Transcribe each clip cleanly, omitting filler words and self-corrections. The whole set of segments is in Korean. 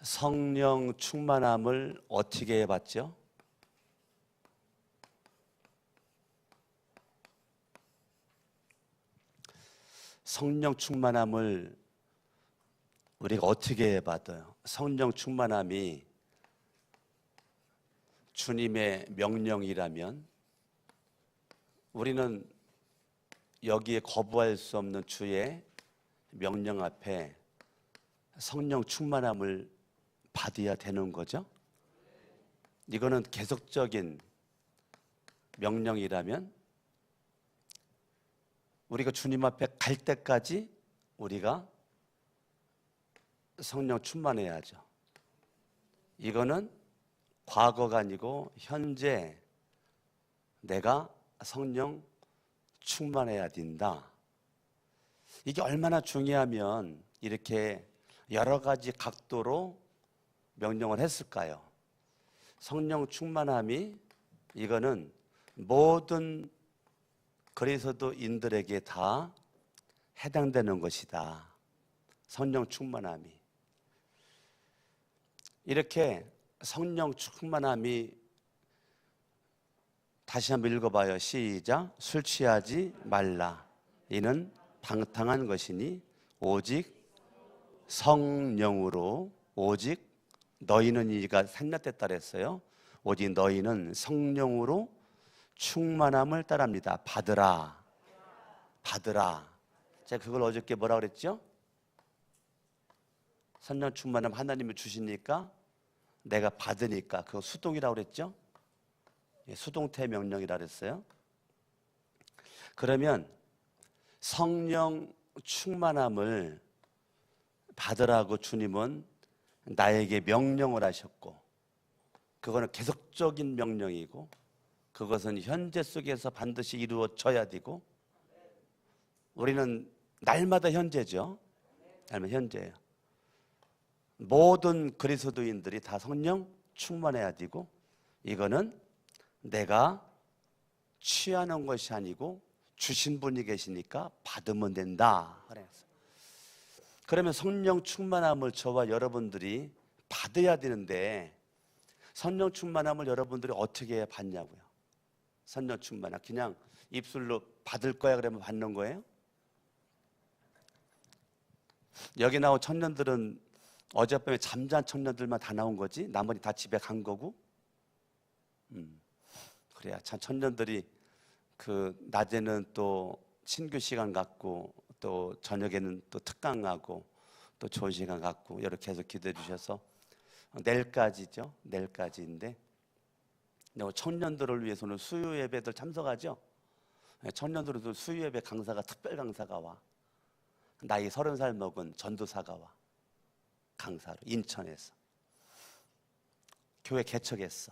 성령 충만함을 어떻게 해봤죠? 성령 충만함을 우리가 어떻게 받아요? 성령 충만함이 주님의 명령이라면 우리는 여기에 거부할 수 없는 주의 명령 앞에 성령 충만함을 받아야 되는 거죠. 이거는 계속적인 명령이라면 우리가 주님 앞에 갈 때까지 우리가 성령 충만해야죠. 이거는 과거가 아니고 현재 내가 성령 충만해야 된다. 이게 얼마나 중요하면 이렇게 여러 가지 각도로 명령을 했을까요? 성령 충만함이 이거는 모든 그리스도인들에게 다 해당되는 것이다. 성령 충만함이. 이렇게 성령 충만함이 다시 한번 읽어봐요. 시작. 술 취하지 말라. 이는 방탕한 것이니 오직 성령으로 오직 너희는 이가 생략됐다 그랬어요. 오직 너희는 성령으로 충만함을 따릅니다. 받으라. 받으라. 제가 그걸 어저께 뭐라 그랬죠? 성령 충만함 하나님이 주시니까 내가 받으니까 그거 수동이라고 그랬죠? 수동태 명령이라고 그랬어요. 그러면 성령 충만함을 받으라고 주님은 나에게 명령을 하셨고 그거는 계속적인 명령이고 그것은 현재 속에서 반드시 이루어져야 되고 우리는 날마다 현재죠. 날마다 현재예요. 모든 그리스도인들이 다 성령 충만해야 되고 이거는 내가 취하는 것이 아니고 주신 분이 계시니까 받으면 된다. 그러면 성령 충만함을 저와 여러분들이 받아야 되는데 성령 충만함을 여러분들이 어떻게 받냐고요? 성령 충만함 그냥 입술로 받을 거야 그러면 받는 거예요? 여기 나온 청년들은 어젯밤에 잠잔 청년들만 다 나온 거지 나머지 다 집에 간 거고 그래야 참 청년들이 그 낮에는 또 친교 시간 갖고 또 저녁에는 또 특강하고 또 좋은 시간 갖고 이렇게 해서 기도해 주셔서 내일까지죠. 내일까지인데 청년들을 위해서는 수요 예배들 참석하죠. 청년들도 수요 예배 강사가 특별 강사가 와. 나이 30살 먹은 전도사가 와. 강사로 인천에서 교회 개척했어.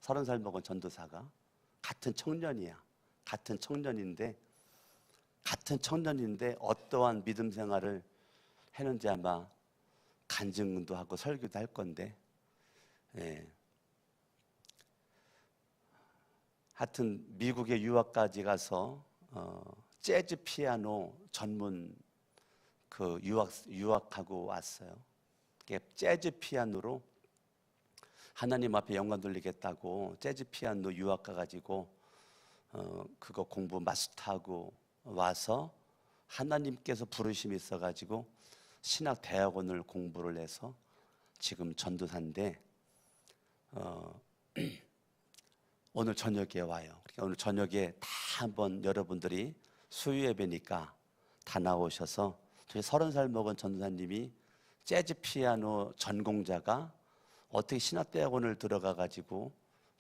30살 먹은 전도사가 같은 청년이야. 같은 청년인데 어떠한 믿음 생활을 했는지 아마 간증도 하고 설교도 할 건데 하여튼 미국에 유학까지 가서 재즈 피아노 전문 그 유학하고 왔어요. 재즈 피아노로 하나님 앞에 영광 돌리겠다고 재즈 피아노 유학 가가지고 그거 공부 마스터하고 와서 하나님께서 부르심이 있어가지고 신학 대학원을 공부를 해서 지금 전도사인데 오늘 저녁에 와요. 그러니까 오늘 저녁에 다 한번 여러분들이 수요 예배니까 다 나오셔서 저희 30살 먹은 전도사님이 재즈 피아노 전공자가 어떻게 신학대학원을 들어가가지고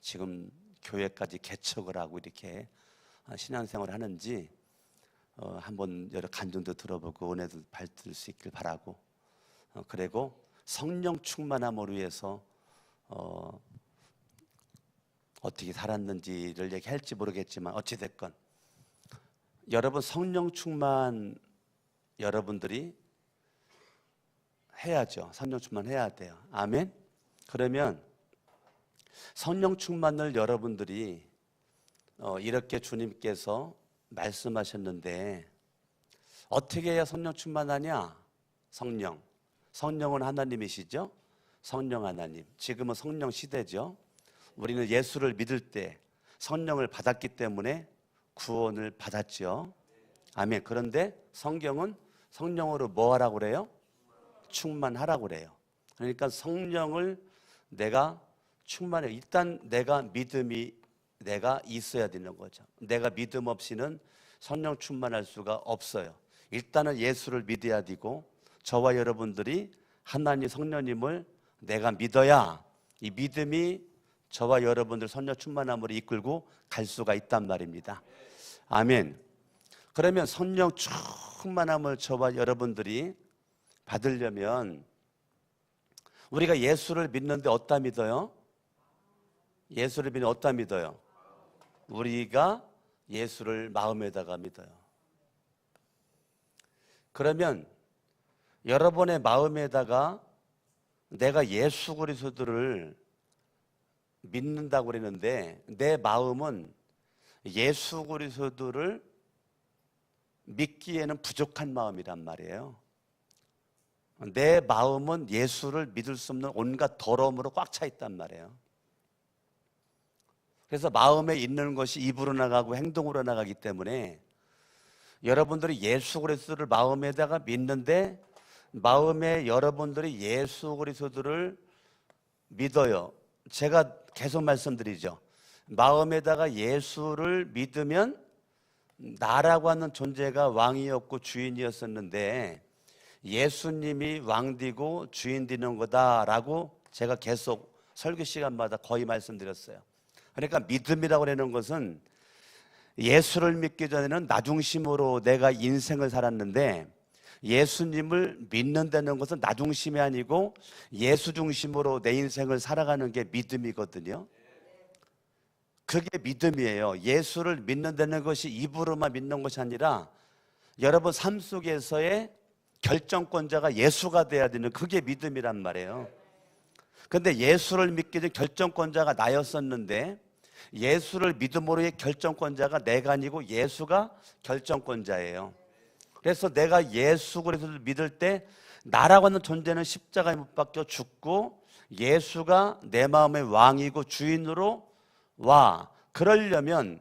지금 교회까지 개척을 하고 이렇게 신앙생활을 하는지 한번 여러 간증도 들어보고 은혜도 받을 수 있길 바라고 그리고 성령 충만함을 위해서 어떻게 살았는지를 얘기할지 모르겠지만 어찌됐건 여러분 성령 충만 여러분들이 해야죠. 성령 충만해야 돼요. 아멘. 그러면 성령 충만을 여러분들이 이렇게 주님께서 말씀하셨는데 어떻게 해야 성령 충만하냐? 성령은 하나님이시죠. 성령 하나님. 지금은 성령 시대죠. 우리는 예수를 믿을 때 성령을 받았기 때문에 구원을 받았죠. 아멘. 그런데 성경은 성령으로 뭐 하라고 그래요? 충만하라고 그래요. 그러니까 성령을 내가 충만해. 일단 내가 있어야 되는 거죠. 내가 믿음 없이는 성령 충만할 수가 없어요. 일단은 예수를 믿어야 되고, 저와 여러분들이 하나님 성령님을 내가 믿어야 이 믿음이 저와 여러분들 성령 충만함으로 이끌고 갈 수가 있단 말입니다. 아멘. 그러면 성령 충만함을 저와 여러분들이 받으려면 우리가 예수를 믿는데 어디다 믿어요? 예수를 믿는 어디다 믿어요? 우리가 예수를 마음에다가 믿어요. 그러면 여러분의 마음에다가 내가 예수 그리스도를 믿는다고 그랬는데 내 마음은 예수 그리스도를 믿기에는 부족한 마음이란 말이에요. 내 마음은 예수를 믿을 수 없는 온갖 더러움으로 꽉 차 있단 말이에요. 그래서 마음에 있는 것이 입으로 나가고 행동으로 나가기 때문에 여러분들이 예수 그리스도를 마음에다가 믿는데 마음에 여러분들이 예수 그리스도를 믿어요. 제가 계속 말씀드리죠. 마음에다가 예수를 믿으면 나라고 하는 존재가 왕이었고 주인이었었는데 예수님이 왕되고 주인 되는 거다라고 제가 계속 설교 시간마다 거의 말씀드렸어요. 그러니까 믿음이라고 하는 것은 예수를 믿기 전에는 나 중심으로 내가 인생을 살았는데 예수님을 믿는다는 것은 나 중심이 아니고 예수 중심으로 내 인생을 살아가는 게 믿음이거든요. 그게 믿음이에요. 예수를 믿는다는 것이 입으로만 믿는 것이 아니라 여러분 삶 속에서의 결정권자가 예수가 돼야 되는 그게 믿음이란 말이에요. 근데 예수를 믿기 전 결정권자가 나였었는데 예수를 믿음으로의 결정권자가 내가 아니고 예수가 결정권자예요. 그래서 내가 예수 그리스도를 믿을 때 나라고 하는 존재는 십자가에 못 박혀 죽고 예수가 내 마음의 왕이고 주인으로 와. 그러려면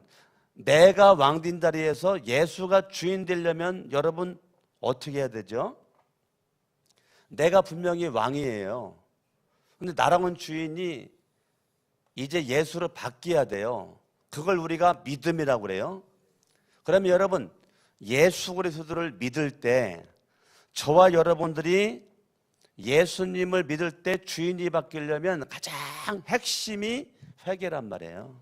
내가 왕된 자리에서 예수가 주인 되려면 여러분 어떻게 해야 되죠? 내가 분명히 왕이에요. 근데 나랑은 주인이 이제 예수를 바뀌어야 돼요. 그걸 우리가 믿음이라고 그래요. 그러면 여러분 예수 그리스도를 믿을 때 저와 여러분들이 예수님을 믿을 때 주인이 바뀌려면 가장 핵심이 회개란 말이에요.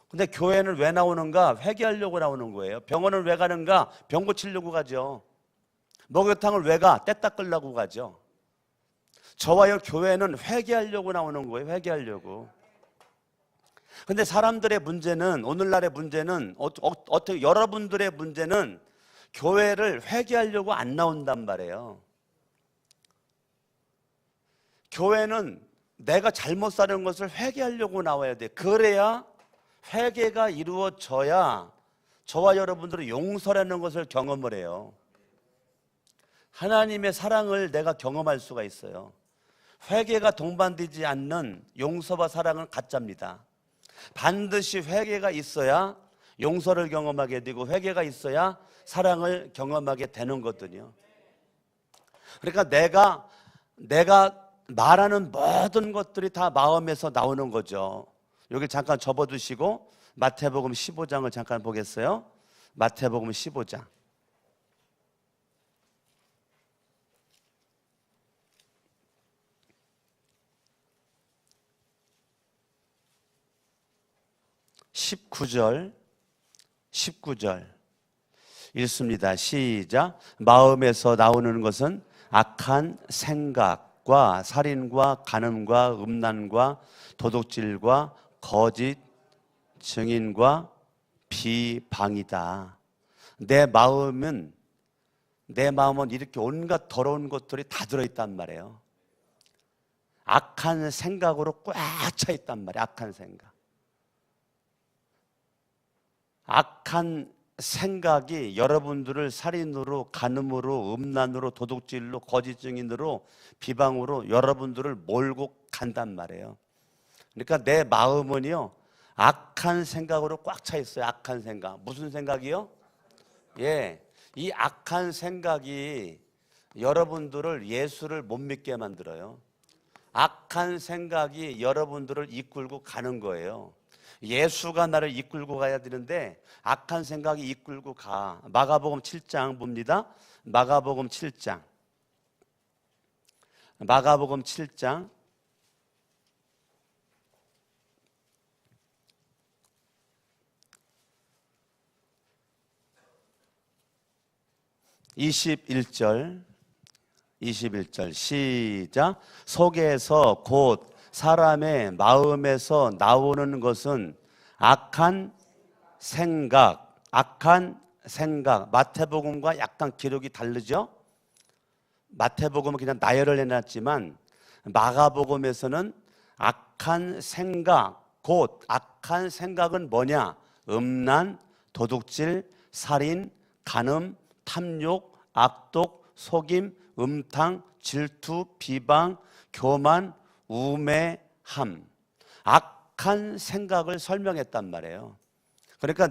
근데 교회는 왜 나오는가? 회개하려고 나오는 거예요. 병원은 왜 가는가? 병 고치려고 가죠. 목욕탕을 왜 가? 때 닦으려고 가죠. 저와 교회는 회개하려고 나오는 거예요. 회개하려고. 근데 사람들의 문제는, 오늘날의 문제는 어떻게 여러분들의 문제는 교회를 회개하려고 안 나온단 말이에요. 교회는 내가 잘못 사는 것을 회개하려고 나와야 돼. 그래야 회개가 이루어져야 저와 여러분들은 용서라는 것을 경험을 해요. 하나님의 사랑을 내가 경험할 수가 있어요. 회개가 동반되지 않는 용서와 사랑은 가짜입니다. 반드시 회개가 있어야 용서를 경험하게 되고 회개가 있어야 사랑을 경험하게 되는 거거든요. 그러니까 내가 말하는 모든 것들이 다 마음에서 나오는 거죠. 여기 잠깐 접어두시고 마태복음 15장을 잠깐 보겠어요. 마태복음 15장. (19절) 읽습니다. 시작. 마음에서 나오는 것은 악한 생각과 살인과 간음과 음란과 도둑질과 거짓 증인과 비방이다. 내 마음은 이렇게 온갖 더러운 것들이 다 들어있단 말이에요. 악한 생각으로 꽉 차 있단 말이에요. 악한 생각. 악한 생각이 여러분들을 살인으로, 간음으로, 음란으로, 도둑질로, 거짓 증인으로, 비방으로 여러분들을 몰고 간단 말이에요. 그러니까 내 마음은요, 악한 생각으로 꽉 차 있어요. 악한 생각. 무슨 생각이요? 예, 이 악한 생각이 여러분들을 예수를 못 믿게 만들어요. 악한 생각이 여러분들을 이끌고 가는 거예요. 예수가 나를 이끌고 가야 되는데 악한 생각이 이끌고 가. 마가복음 7장 봅니다. 마가복음 7장. 마가복음 7장 21절 시작. 속에서 곧 사람의 마음에서 나오는 것은 악한 생각. 마태복음과 약간 기록이 다르죠? 마태복음은 그냥 나열을 해놨지만 마가복음에서는 악한 생각, 곧 악한 생각은 뭐냐? 음란, 도둑질, 살인, 간음, 탐욕, 악독, 속임, 음탕, 질투, 비방, 교만, 우매함. 악한 생각을 설명했단 말이에요. 그러니까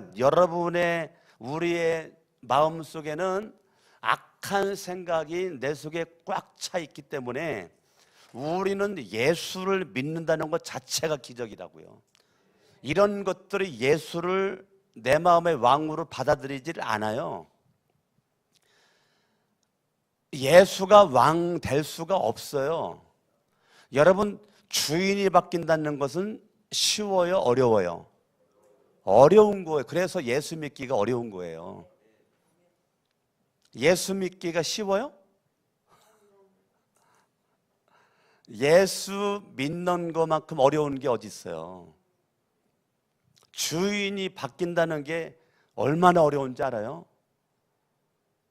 우리의 마음속에는 악한 생각이 내 속에 꽉 차 있기 때문에 우리는 예수를 믿는다는 것 자체가 기적이라고요. 이런 것들이 예수를 내 마음의 왕으로 받아들이질 않아요. 예수가 왕 될 수가 없어요. 여러분, 주인이 바뀐다는 것은 쉬워요, 어려워요? 어려운 거예요. 그래서 예수 믿기가 어려운 거예요. 예수 믿기가 쉬워요? 예수 믿는 것만큼 어려운 게 어디 있어요? 주인이 바뀐다는 게 얼마나 어려운지 알아요?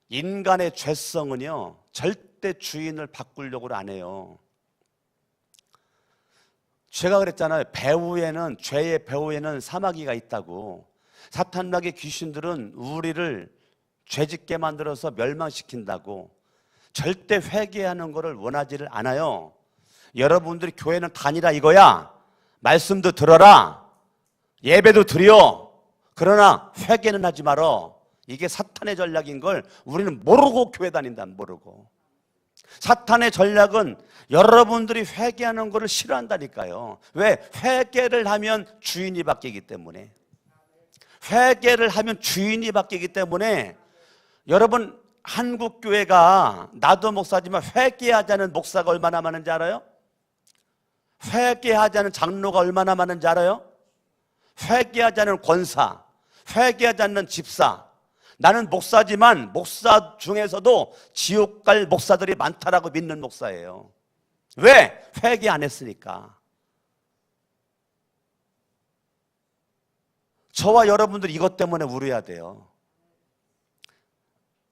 인간의 죄성은요, 절대 주인을 바꾸려고 안 해요. 제가 그랬잖아요. 죄의 배후에는 사마귀가 있다고. 사탄마귀 귀신들은 우리를 죄짓게 만들어서 멸망시킨다고. 절대 회개하는 것을 원하지를 않아요. 여러분들이 교회는 다니라 이거야. 말씀도 들어라. 예배도 드려. 그러나 회개는 하지 말어. 이게 사탄의 전략인 걸 우리는 모르고 교회 다닌다. 모르고. 사탄의 전략은 여러분들이 회개하는 것을 싫어한다니까요. 왜? 회개를 하면 주인이 바뀌기 때문에. 회개를 하면 주인이 바뀌기 때문에. 여러분, 한국 교회가, 나도 목사지만 회개하자는 목사가 얼마나 많은지 알아요? 회개하자는 장로가 얼마나 많은지 알아요? 회개하자는 권사, 회개하자는 집사. 나는 목사지만 목사 중에서도 지옥 갈 목사들이 많다라고 믿는 목사예요. 왜? 회개 안 했으니까. 저와 여러분들 이것 때문에 울어야 돼요.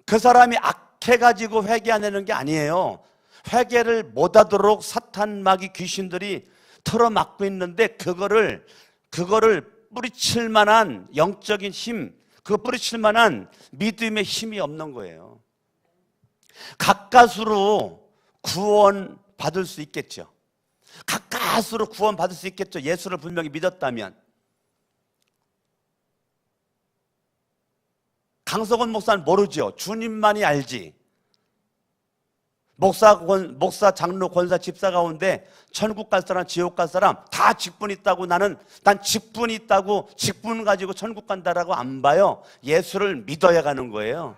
그 사람이 악해가지고 회개 안 하는 게 아니에요. 회개를 못하도록 사탄 마귀 귀신들이 틀어막고 있는데 그거를 뿌리칠 만한 영적인 힘, 그거 뿌리칠 만한 믿음의 힘이 없는 거예요. 가까스로 구원 받을 수 있겠죠. 가까스로 구원 받을 수 있겠죠. 예수를 분명히 믿었다면. 강석원 목사는 모르죠. 주님만이 알지. 목사, 장로, 권사, 집사 가운데 천국 갈 사람, 지옥 갈 사람 다 직분 있다고 난 직분이 있다고 직분 가지고 천국 간다라고 안 봐요. 예수를 믿어야 가는 거예요.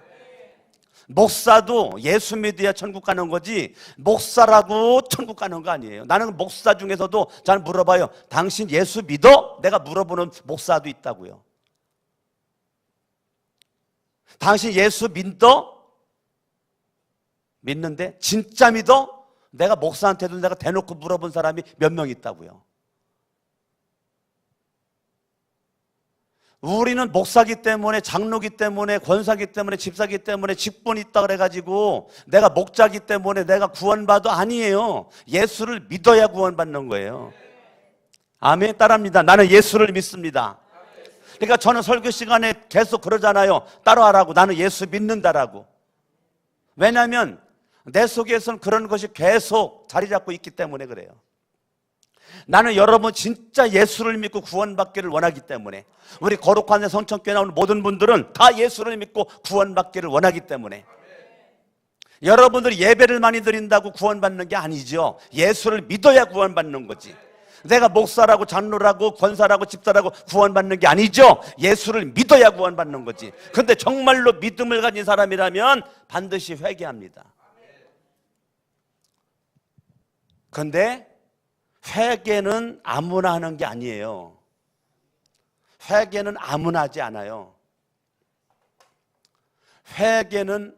목사도 예수 믿어야 천국 가는 거지 목사라고 천국 가는 거 아니에요. 나는 목사 중에서도 잘 물어봐요. 당신 예수 믿어? 내가 물어보는 목사도 있다고요. 당신 예수 믿어? 믿는데 진짜 믿어? 내가 목사한테도 내가 대놓고 물어본 사람이 몇 명 있다고요. 우리는 목사기 때문에, 장로기 때문에, 권사기 때문에, 집사기 때문에 직분이 있다 그래가지고 내가 목자기 때문에 내가 구원받아 아니에요. 예수를 믿어야 구원받는 거예요. 아멘. 따라합니다. 나는 예수를 믿습니다. 그러니까 저는 설교 시간에 계속 그러잖아요. 따라하라고. 나는 예수 믿는다라고. 왜냐하면 내 속에서는 그런 것이 계속 자리 잡고 있기 때문에 그래요. 나는 여러분 진짜 예수를 믿고 구원받기를 원하기 때문에, 우리 거룩한 성천교회 나오는 모든 분들은 다 예수를 믿고 구원받기를 원하기 때문에, 여러분들이 예배를 많이 드린다고 구원받는 게 아니죠. 예수를 믿어야 구원받는 거지. 내가 목사라고 장로라고 권사라고 집사라고 구원받는 게 아니죠. 예수를 믿어야 구원받는 거지. 그런데 정말로 믿음을 가진 사람이라면 반드시 회개합니다. 그런데 회개는 아무나 하는 게 아니에요. 회개는 아무나 하지 않아요. 회개는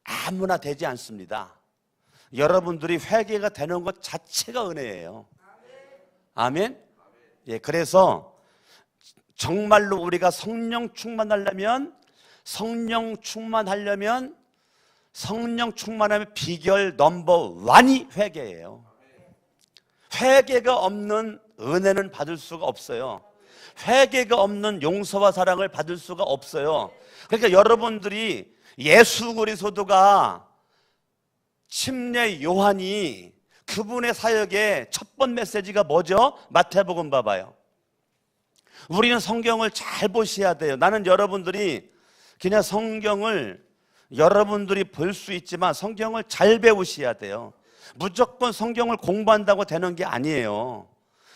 아무나 되지 않습니다. 여러분들이 회개가 되는 것 자체가 은혜예요. 아멘? 예, 그래서 정말로 우리가 성령 충만하려면 비결 넘버 1이 회개예요. 회개가 없는 은혜는 받을 수가 없어요. 회개가 없는 용서와 사랑을 받을 수가 없어요. 그러니까 여러분들이 예수 그리스도가 침례 요한이 그분의 사역의 첫 번 메시지가 뭐죠? 마태복음 봐봐요. 우리는 성경을 잘 보셔야 돼요. 나는 여러분들이 그냥 성경을 여러분들이 볼 수 있지만 성경을 잘 배우셔야 돼요. 무조건 성경을 공부한다고 되는 게 아니에요.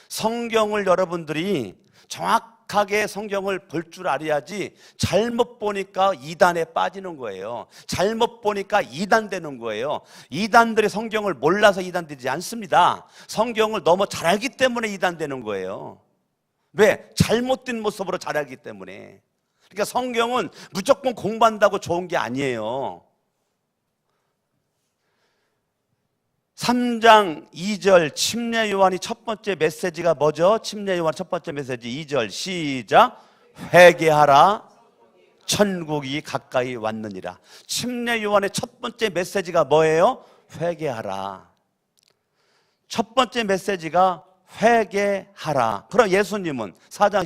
성경을 여러분들이 정확하게 성경을 볼 줄 알아야지 잘못 보니까 이단에 빠지는 거예요. 잘못 보니까 이단되는 거예요. 이단들이 성경을 몰라서 이단되지 않습니다. 성경을 너무 잘 알기 때문에 이단되는 거예요. 왜? 잘못된 모습으로 잘 알기 때문에. 그러니까 성경은 무조건 공부한다고 좋은 게 아니에요. 3장 2절 침례 요한이 첫 번째 메시지가 뭐죠? 침례 요한 첫 번째 메시지 2절 시작. 회개하라 천국이 가까이 왔느니라. 침례 요한의 첫 번째 메시지가 뭐예요? 회개하라. 첫 번째 메시지가 회개하라. 그럼 예수님은 4장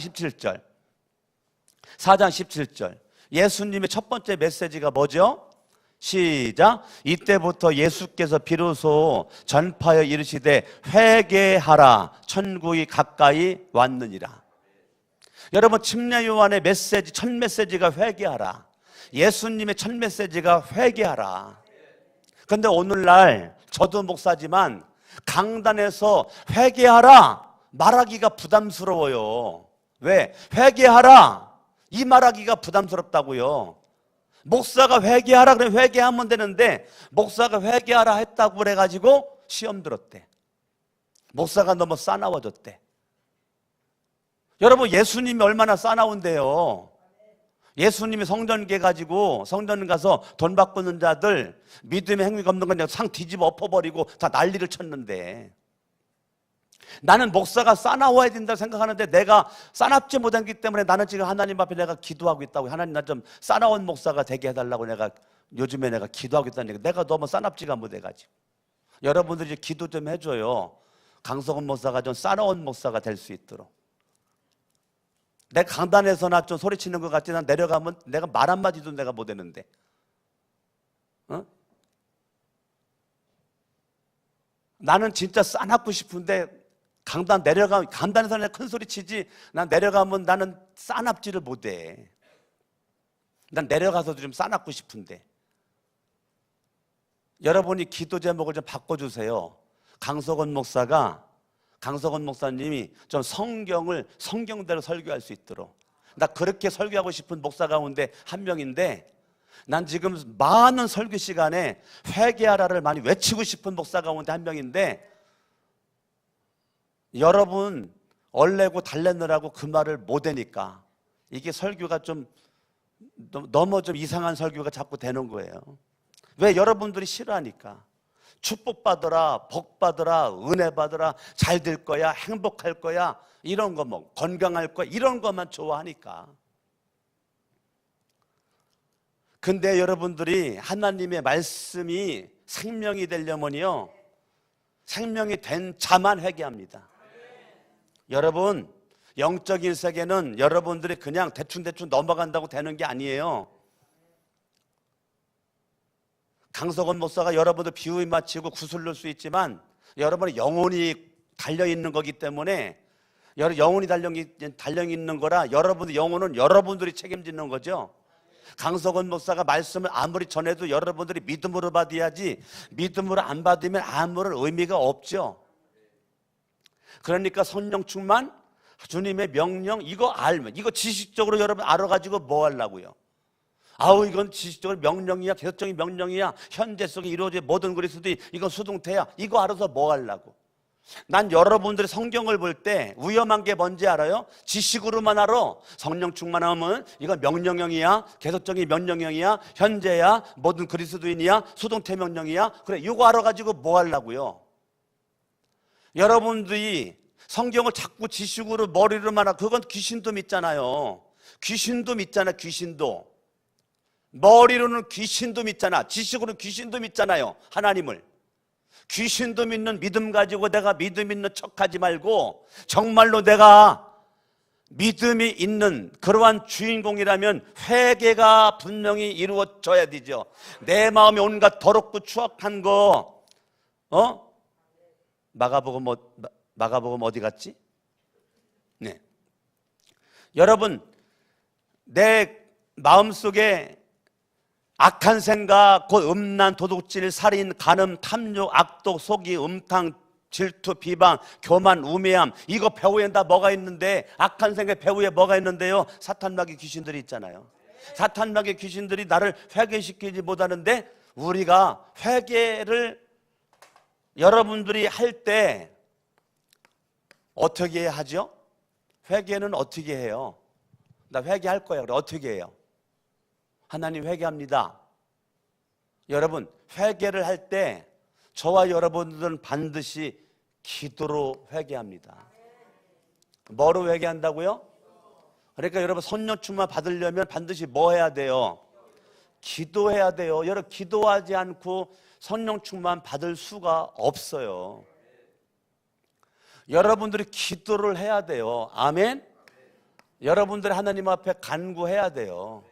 17절 예수님의 첫 번째 메시지가 뭐죠? 시작. 이때부터 예수께서 비로소 전파하여 이르시되 회개하라 천국이 가까이 왔느니라. 여러분 침례 요한의 메시지 첫 메시지가 회개하라. 예수님의 첫 메시지가 회개하라. 그런데 오늘날 저도 목사지만 강단에서 회개하라 말하기가 부담스러워요. 왜? 회개하라 이 말하기가 부담스럽다고요. 목사가 회개하라 그래 회개하면 되는데 목사가 회개하라 했다고 그래가지고 시험 들었대. 목사가 너무 싸나워졌대. 여러분 예수님이 얼마나 싸나운데요. 예수님이 성전계 가지고 성전 가서 돈 바꾸는 자들 믿음의 행위가 없는 건 그냥 상 뒤집어 엎어버리고 다 난리를 쳤는데, 나는 목사가 싸나워야 된다고 생각하는데 내가 싸납지 못했기 때문에 나는 지금 하나님 앞에 내가 기도하고 있다고. 하나님 나 좀 싸나운 목사가 되게 해달라고 내가 요즘에 내가 기도하고 있다는 얘기. 내가 너무 싸납지가 못해가지고. 여러분들이 기도 좀 해줘요. 강석원 목사가 좀 싸나운 목사가 될 수 있도록. 내가 강단에서나 좀 소리치는 것 같지. 난 내려가면 내가 말 한마디도 내가 못했는데. 나는 진짜 싸납고 싶은데 강단에서 내가 큰 소리 치지, 난 내려가면 나는 싸납지를 못해. 난 내려가서도 좀 싸납고 싶은데. 여러분이 기도 제목을 좀 바꿔주세요. 강석원 목사님이 좀 성경대로 설교할 수 있도록. 나 그렇게 설교하고 싶은 목사 가운데 한 명인데, 난 지금 많은 설교 시간에 회개하라를 많이 외치고 싶은 목사 가운데 한 명인데, 여러분 얼레고 달래느라고 그 말을 못하니까 이게 설교가 좀 너무 좀 이상한 설교가 자꾸 되는 거예요. 왜? 여러분들이 싫어하니까. 축복받으라, 복받으라, 은혜 받으라, 잘 될 거야, 행복할 거야, 이런 거 뭐 건강할 거야, 이런 것만 좋아하니까. 근데 여러분들이 하나님의 말씀이 생명이 되려면요, 생명이 된 자만 회개합니다. 여러분 영적인 세계는 여러분들이 그냥 대충대충 넘어간다고 되는 게 아니에요. 강석원 목사가 여러분들 비유에 맞추고 구슬릴 수 있지만 여러분의 영혼이 달려있는 거기 때문에, 영혼이 달려있는 거라 여러분의 영혼은 여러분들이 책임지는 거죠. 강석원 목사가 말씀을 아무리 전해도 여러분들이 믿음으로 받아야지, 믿음으로 안 받으면 아무런 의미가 없죠. 그러니까 성령 충만, 주님의 명령, 이거 알면, 이거 지식적으로 여러분 알아가지고 뭐 하려고요? 아우, 이건 지식적으로 명령이야, 계속적인 명령이야, 현재 속에 이루어진 모든 그리스도의 이건 수동태야, 이거 알아서 뭐 하려고? 난 여러분들이 성경을 볼 때 위험한 게 뭔지 알아요? 지식으로만 알아. 성령 충만하면 이건 명령형이야, 계속적인 명령형이야, 현재야, 모든 그리스도인이야, 수동태 명령이야. 그래, 이거 알아가지고 뭐 하려고요? 여러분들이 성경을 자꾸 지식으로 머리로만 하고, 그건 귀신도 믿잖아요. 귀신도 믿잖아. 귀신도 머리로는 귀신도 믿잖아. 지식으로는 귀신도 믿잖아요. 하나님을. 귀신도 믿는 믿음 가지고 내가 믿음 있는 척하지 말고, 정말로 내가 믿음이 있는 그러한 주인공이라면 회개가 분명히 이루어져야 되죠. 내 마음에 온갖 더럽고 추악한 거, 마가복음 어디 갔지? 네. 여러분, 내 마음속에 악한 생각, 곧 음란, 도둑질, 살인, 간음, 탐욕, 악독, 속이, 음탕, 질투, 비방, 교만, 우매함, 이거 배후에 다 뭐가 있는데, 악한 생각 배후에 뭐가 있는데요? 사탄마귀 귀신들이 있잖아요. 사탄마귀 귀신들이 나를 회개시키지 못하는데, 우리가 회개를 여러분들이 할 때 어떻게 하죠? 회개는 어떻게 해요? 나 회개할 거야. 그래, 어떻게 해요? 하나님 회개합니다. 여러분, 회개를 할 때 저와 여러분들은 반드시 기도로 회개합니다. 뭐로 회개한다고요? 그러니까 여러분, 성령 충만 받으려면 반드시 뭐 해야 돼요? 기도해야 돼요. 여러분, 기도하지 않고 성령 충만 받을 수가 없어요. 여러분들이 기도를 해야 돼요. 아멘? 여러분들이 하나님 앞에 간구해야 돼요.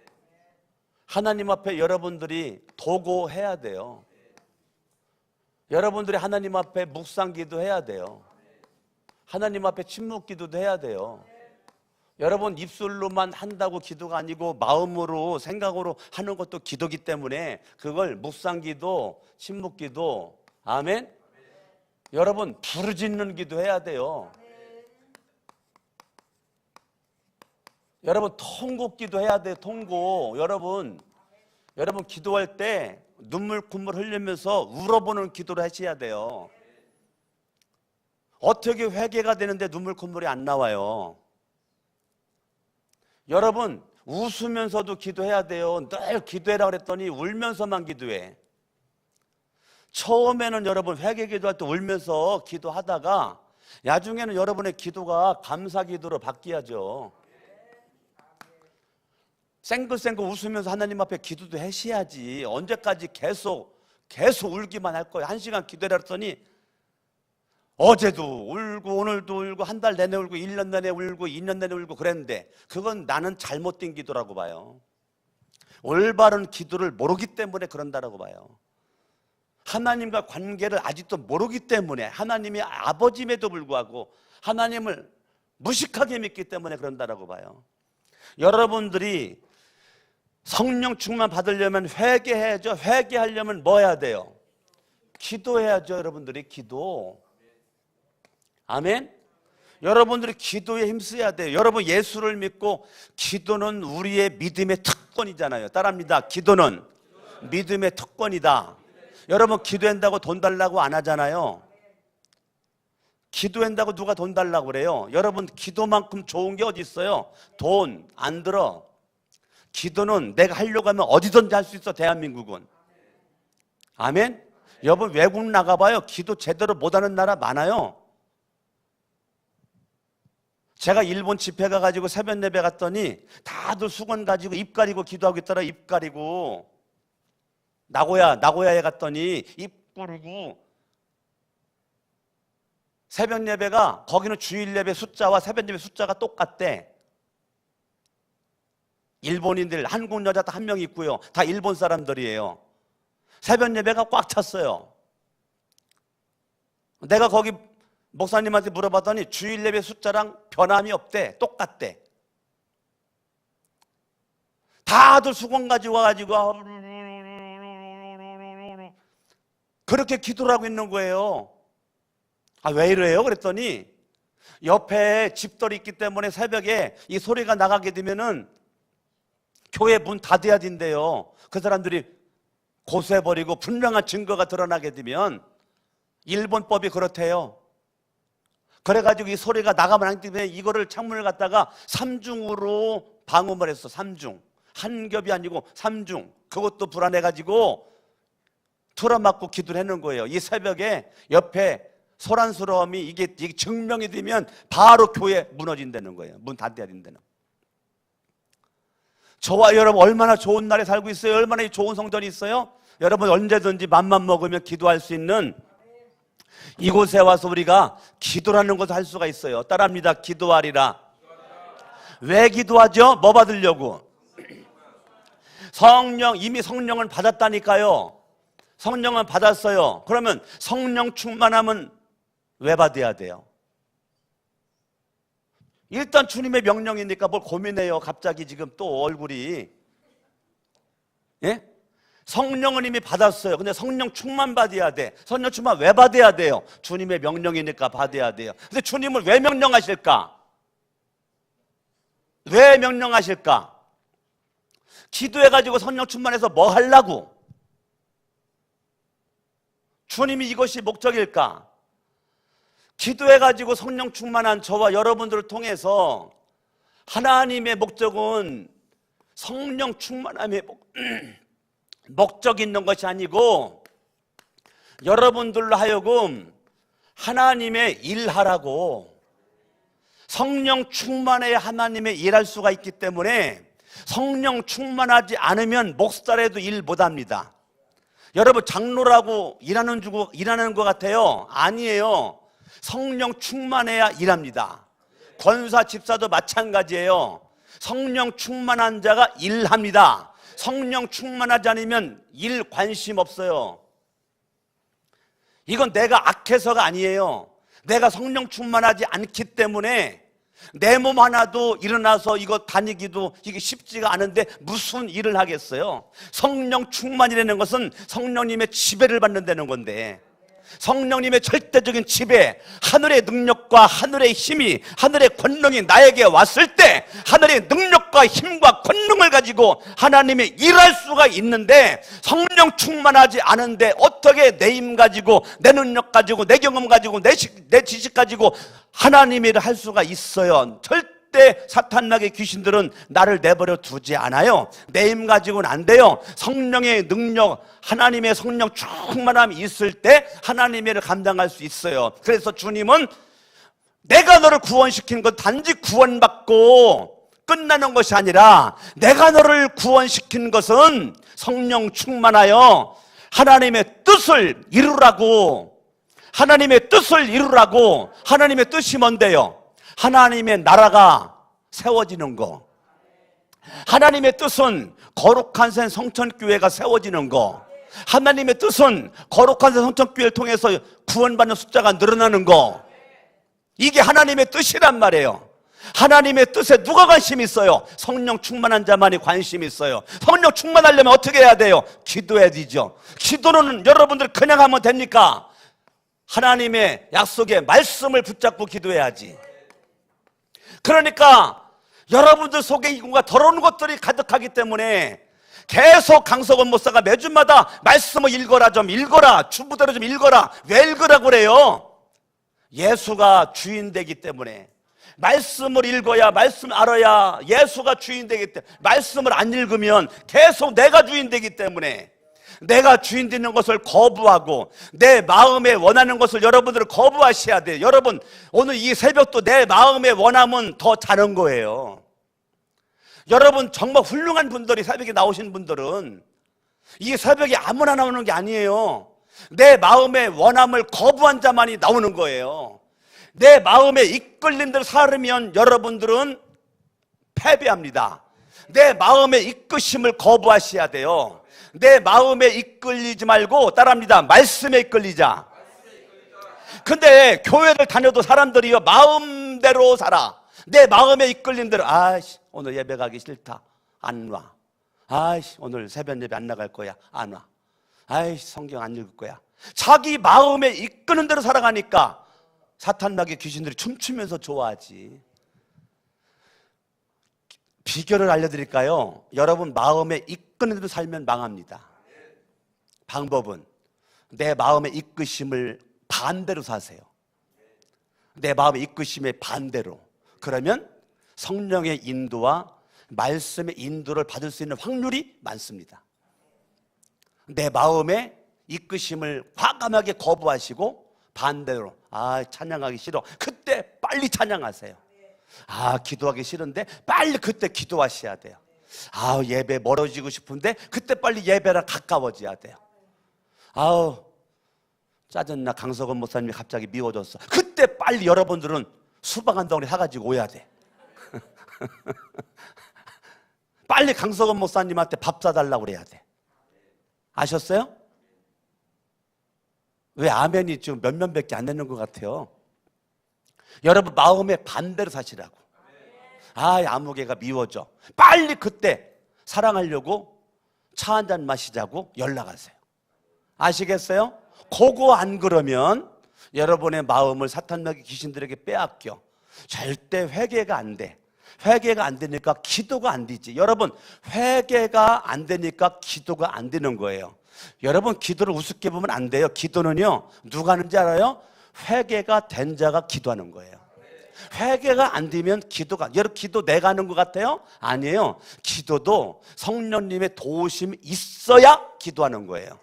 하나님 앞에 여러분들이 도고해야 돼요. 여러분들이 하나님 앞에 묵상기도 해야 돼요. 하나님 앞에 침묵기도도 해야 돼요. 여러분, 입술로만 한다고 기도가 아니고 마음으로, 생각으로 하는 것도 기도기 때문에 그걸 묵상기도, 침묵기도, 아멘? 여러분, 부르짖는 기도 해야 돼요. 여러분, 통곡기도 해야 돼요. 통곡. 여러분 기도할 때 눈물 콧물 흘리면서 울어보는 기도를 하셔야 돼요. 어떻게 회개가 되는데 눈물 콧물이 안 나와요? 여러분, 웃으면서도 기도해야 돼요. 늘 기도해라 그랬더니 울면서만 기도해. 처음에는 여러분 회개 기도할 때 울면서 기도하다가 나중에는 여러분의 기도가 감사 기도로 바뀌어야죠. 쌩글쌩글 웃으면서 하나님 앞에 기도도 하셔야지. 언제까지 계속 울기만 할 거예요? 1시간 기도해라 했더니 어제도 울고 오늘도 울고 한 달 내내 울고 1년 내내 울고 2년 내내 울고 그랬는데, 그건 나는 잘못된 기도라고 봐요. 올바른 기도를 모르기 때문에 그런다라고 봐요. 하나님과 관계를 아직도 모르기 때문에, 하나님이 아버지임에도 불구하고 하나님을 무식하게 믿기 때문에 그런다라고 봐요. 여러분들이 성령 충만 받으려면 회개해야죠. 회개하려면 뭐 해야 돼요? 기도해야죠. 여러분들이 기도. 아멘? 여러분들이 기도에 힘써야 돼요. 여러분, 예수를 믿고, 기도는 우리의 믿음의 특권이잖아요. 따라합니다. 기도는 믿음의 특권이다. 여러분, 기도한다고 돈 달라고 안 하잖아요. 기도한다고 누가 돈 달라고 그래요? 여러분, 기도만큼 좋은 게 어디 있어요? 돈 안 들어. 기도는 내가 하려고 하면 어디든지 할 수 있어. 대한민국은. 아멘? 여러분, 외국 나가봐요. 기도 제대로 못하는 나라 많아요. 제가 일본 집회 가가지고 새벽 예배 갔더니 다들 수건 가지고 입 가리고 기도하고 있더라. 입 가리고. 나고야에 갔더니 입 가리고 새벽 예배가 거기는 주일 예배 숫자와 새벽 예배 숫자가 똑같대. 일본인들, 한국 여자도 한 명 있고요. 다 일본 사람들이에요. 새벽 예배가 꽉 찼어요. 내가 거기 목사님한테 물어봤더니 주일 예배 숫자랑 변함이 없대. 똑같대. 다들 수건 가지고 와가지고 그렇게 기도를 하고 있는 거예요. 아, 왜 이래요? 그랬더니 옆에 집들이 있기 때문에 새벽에 이 소리가 나가게 되면은 교회 문 닫아야 된대요. 그 사람들이 고소해버리고 분명한 증거가 드러나게 되면 일본법이 그렇대요. 그래가지고 이 소리가 나가면 안 되면 이거를 창문을 갖다가 3중으로 방음을 했어. 3중. 한 겹이 아니고 3중. 그것도 불안해가지고 틀어막고 기도를 해놓은 거예요. 이 새벽에 옆에 소란스러움이 이게 증명이 되면 바로 교회 무너진다는 거예요. 문 닫아야 된다는 거예요. 저와 여러분 얼마나 좋은 날에 살고 있어요? 얼마나 좋은 성전이 있어요? 여러분 언제든지 맘만 먹으면 기도할 수 있는 이곳에 와서 우리가 기도라는 것을 할 수가 있어요. 따라합니다. 기도하리라. 왜 기도하죠? 뭐 받으려고? 성령, 이미 성령을 받았다니까요. 성령은 받았어요. 그러면 성령 충만하면 왜 받아야 돼요? 일단 주님의 명령이니까 뭘 고민해요. 갑자기 지금 또 얼굴이. 예? 성령은 이미 받았어요. 근데 성령 충만 받아야 돼. 성령 충만 왜 받아야 돼요? 주님의 명령이니까 받아야 돼요. 근데 주님을 왜 명령하실까? 왜 명령하실까? 기도해가지고 성령 충만해서 뭐 하려고? 주님이 이것이 목적일까? 기도해가지고 성령 충만한 저와 여러분들을 통해서 하나님의 목적은 성령 충만함의 목적이 있는 것이 아니고 여러분들로 하여금 하나님의 일하라고. 성령 충만해야 하나님의 일할 수가 있기 때문에 성령 충만하지 않으면 목사라도 일 못합니다. 여러분 장로라고 일하는 것 같아요? 아니에요. 성령 충만해야 일합니다. 권사 집사도 마찬가지예요. 성령 충만한 자가 일합니다. 성령 충만하지 않으면 일 관심 없어요. 이건 내가 악해서가 아니에요. 내가 성령 충만하지 않기 때문에 내 몸 하나도 일어나서 이거 다니기도 이게 쉽지가 않은데 무슨 일을 하겠어요? 성령 충만이라는 것은 성령님의 지배를 받는다는 건데, 성령님의 절대적인 지배, 하늘의 능력과 하늘의 힘이, 하늘의 권능이 나에게 왔을 때 하늘의 능력과 힘과 권능을 가지고 하나님이 일할 수가 있는데, 성령 충만하지 않은데 어떻게 내 힘 가지고 내 능력 가지고 내 경험 가지고 내 지식 가지고 하나님의 일을 할 수가 있어요? 절대 사탄나게 귀신들은 나를 내버려 두지 않아요. 내 힘 가지고는 안 돼요. 성령의 능력, 하나님의 성령 충만함이 있을 때 하나님의 일을 감당할 수 있어요. 그래서 주님은 내가 너를 구원시킨 건 단지 구원받고 끝나는 것이 아니라 내가 너를 구원시킨 것은 성령 충만하여 하나님의 뜻을 이루라고. 하나님의 뜻을 이루라고. 하나님의 뜻이 뭔데요? 하나님의 나라가 세워지는 거. 하나님의 뜻은 거룩한 산 성천교회가 세워지는 거. 하나님의 뜻은 거룩한 산 성천교회를 통해서 구원받는 숫자가 늘어나는 거. 이게 하나님의 뜻이란 말이에요. 하나님의 뜻에 누가 관심 있어요? 성령 충만한 자만이 관심 있어요. 성령 충만하려면 어떻게 해야 돼요? 기도해야 되죠. 기도는 여러분들 그냥 하면 됩니까? 하나님의 약속의 말씀을 붙잡고 기도해야지. 그러니까 여러분들 속에 이공과 더러운 것들이 가득하기 때문에 계속 강석원 목사가 매주마다 말씀을 읽어라, 좀 읽어라, 주부대로 좀 읽어라. 왜 읽으라고 그래요? 예수가 주인 되기 때문에. 말씀을 읽어야, 말씀 알아야 예수가 주인 되기 때문에. 말씀을 안 읽으면 계속 내가 주인 되기 때문에, 내가 주인 되는 것을 거부하고 내 마음에 원하는 것을 여러분들은 거부하셔야 돼요. 여러분 오늘 이 새벽도 내 마음에 원하면 더 자는 거예요. 여러분 정말 훌륭한 분들이 새벽에 나오신 분들은 이 새벽에 아무나 나오는 게 아니에요. 내 마음의 원함을 거부한 자만이 나오는 거예요. 내 마음에 이끌린 대로 살으면 여러분들은 패배합니다. 내 마음의 이끄심을 거부하셔야 돼요. 내 마음에 이끌리지 말고 따라합니다. 말씀에 이끌리자. 근데 교회를 다녀도 사람들이요, 마음대로 살아. 내 마음에 이끌린 대로, 아이씨 오늘 예배 가기 싫다, 안 와. 아이씨 오늘 새벽 예배 안 나갈 거야, 안 와. 아이씨 성경 안 읽을 거야. 자기 마음에 이끄는 대로 살아가니까 사탄 마귀 귀신들이 춤추면서 좋아하지. 비결을 알려드릴까요? 여러분 마음에 이끄는 대로 살면 망합니다. 방법은 내 마음의 이끄심을 반대로 사세요. 내 마음의 이끄심의 반대로. 그러면 성령의 인도와 말씀의 인도를 받을 수 있는 확률이 많습니다. 내 마음의 이끄심을 과감하게 거부하시고 반대로, 아 찬양하기 싫어, 그때 빨리 찬양하세요. 아 기도하기 싫은데 빨리 그때 기도하셔야 돼요. 아 예배 멀어지고 싶은데 그때 빨리 예배랑 가까워져야 돼요. 아우 짜증나, 강석원 목사님이 갑자기 미워졌어, 그때 빨리 여러분들은 수박 한 덩어리 사가지고 오야 돼. 빨리 강석원 목사님한테 밥 사달라고 그래야 돼. 아셨어요? 왜 아멘이 좀 몇몇밖에 안 되는 것 같아요? 여러분 마음의 반대로 사시라고. 아 아무개가 미워져, 빨리 그때 사랑하려고 차 한잔 마시자고 연락하세요. 아시겠어요? 그거 안 그러면 여러분의 마음을 사탄 마귀 귀신들에게 빼앗겨. 절대 회개가 안 돼. 회개가 안 되니까 기도가 안 되지. 여러분 회개가 안 되니까 기도가 안 되는 거예요. 여러분 기도를 우습게 보면 안 돼요. 기도는요 누가 하는지 알아요? 회개가 된 자가 기도하는 거예요. 회개가 안 되면 기도가, 여러분 기도 내가 하는 것 같아요? 아니에요. 기도도 성령님의 도우심이 있어야 기도하는 거예요.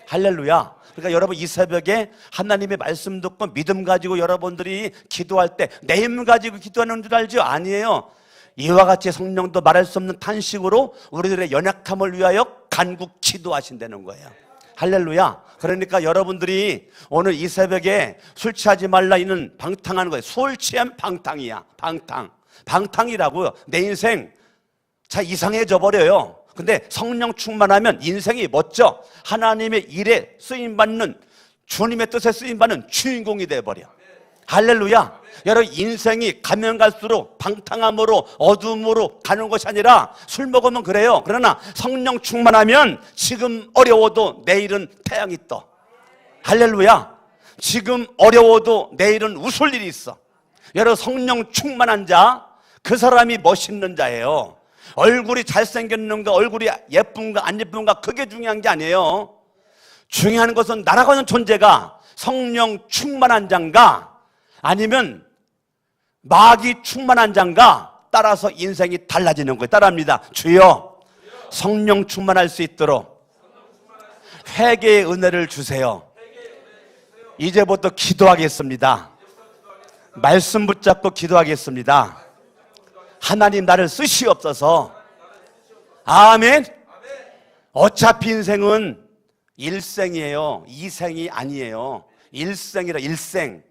할렐루야. 그러니까 여러분 이 새벽에 하나님의 말씀 듣고 믿음 가지고 여러분들이 기도할 때 내 힘 가지고 기도하는 줄 알죠? 아니에요. 이와 같이 성령도 말할 수 없는 탄식으로 우리들의 연약함을 위하여 간곡 기도하신다는 거예요. 할렐루야. 그러니까 여러분들이 오늘 이 새벽에 술 취하지 말라 이는 방탕하는 거예요. 술 취하면 방탕이야. 방탕이라고요. 내 인생 자 이상해져 버려요. 근데 성령 충만하면 인생이 멋져. 하나님의 일에 쓰임받는, 주님의 뜻에 쓰임받는 주인공이 돼버려. 할렐루야. 여러분 인생이 가면 갈수록 방탕함으로 어둠으로 가는 것이 아니라 술 먹으면 그래요. 그러나 성령 충만하면 지금 어려워도 내일은 태양이 떠. 할렐루야. 지금 어려워도 내일은 웃을 일이 있어. 여러분 성령 충만한 자, 그 사람이 멋있는 자예요. 얼굴이 잘생겼는가 얼굴이 예쁜가 안 예쁜가 그게 중요한 게 아니에요. 중요한 것은 날아가는 존재가 성령 충만한 자인가 아니면 마귀 충만한 자인가 따라서 인생이 달라지는 거예요. 따라합니다. 주여 성령 충만할 수 있도록 회개의 은혜를 주세요. 이제부터 기도하겠습니다. 말씀 붙잡고 기도하겠습니다. 하나님 나를 쓰시옵소서. 아멘. 어차피 인생은 일생이에요. 이생이 아니에요. 일생이라. 일생.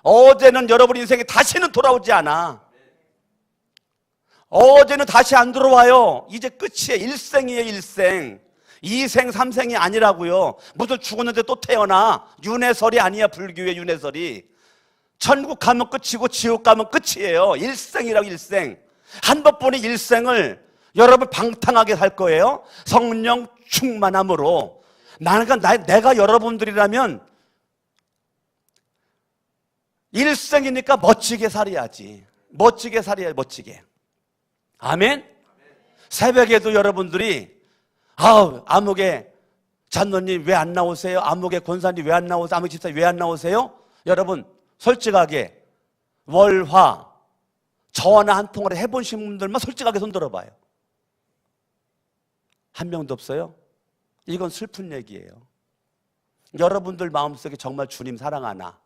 어제는 여러분 인생이 다시는 돌아오지 않아. 어제는 다시 안 들어와요. 이제 끝이에요. 일생이에요. 일생. 이생 삼생이 아니라고요. 무슨 죽었는데 또 태어나. 윤회설이 아니야. 불교의 윤회설이. 천국 가면 끝이고 지옥 가면 끝이에요. 일생이라고. 일생. 한 번뿐인 일생을 여러분 방탕하게 살 거예요. 성령 충만함으로. 내가 여러분들이라면 일생이니까 멋지게 살아야지. 멋지게 살아야지. 멋지게. 아멘. 새벽에도 여러분들이 아무개 장로님 왜 안 나오세요? 아무개 권사님 왜 안 나오세요? 아무개 집사님 왜 안 나오세요? 여러분 솔직하게 월화 전화 한 통화를 해보신 분들만 솔직하게 손 들어봐요. 한 명도 없어요? 이건 슬픈 얘기예요. 여러분들 마음속에 정말 주님 사랑하나,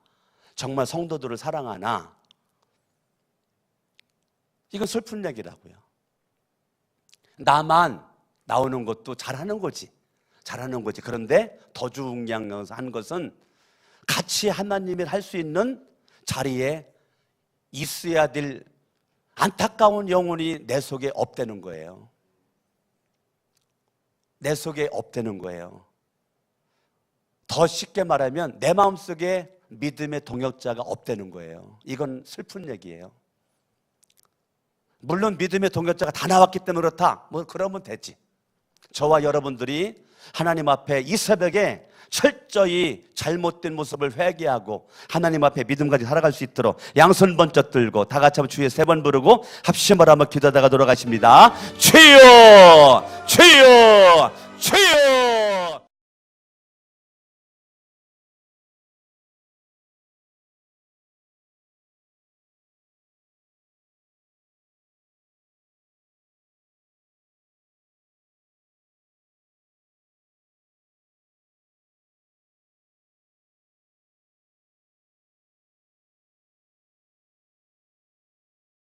정말 성도들을 사랑하나, 이건 슬픈 얘기라고요. 나만 나오는 것도 잘하는 거지. 그런데 더 중요한 것은 같이 하나님이 할 수 있는 자리에 있어야 될 안타까운 영혼이 내 속에 없다는 거예요. 내 속에 없다는 거예요. 더 쉽게 말하면 내 마음속에 믿음의 동역자가 없다는 거예요. 이건 슬픈 얘기예요. 물론 믿음의 동역자가 다 나왔기 때문에 그렇다, 뭐 그러면 되지. 저와 여러분들이 하나님 앞에 이 새벽에 철저히 잘못된 모습을 회개하고 하나님 앞에 믿음 가지고 살아갈 수 있도록 양손 번쩍 들고 다 같이 한번 주여 3번 부르고 합심을 한번 기도하다가 돌아가십니다. 주여 주여 주여.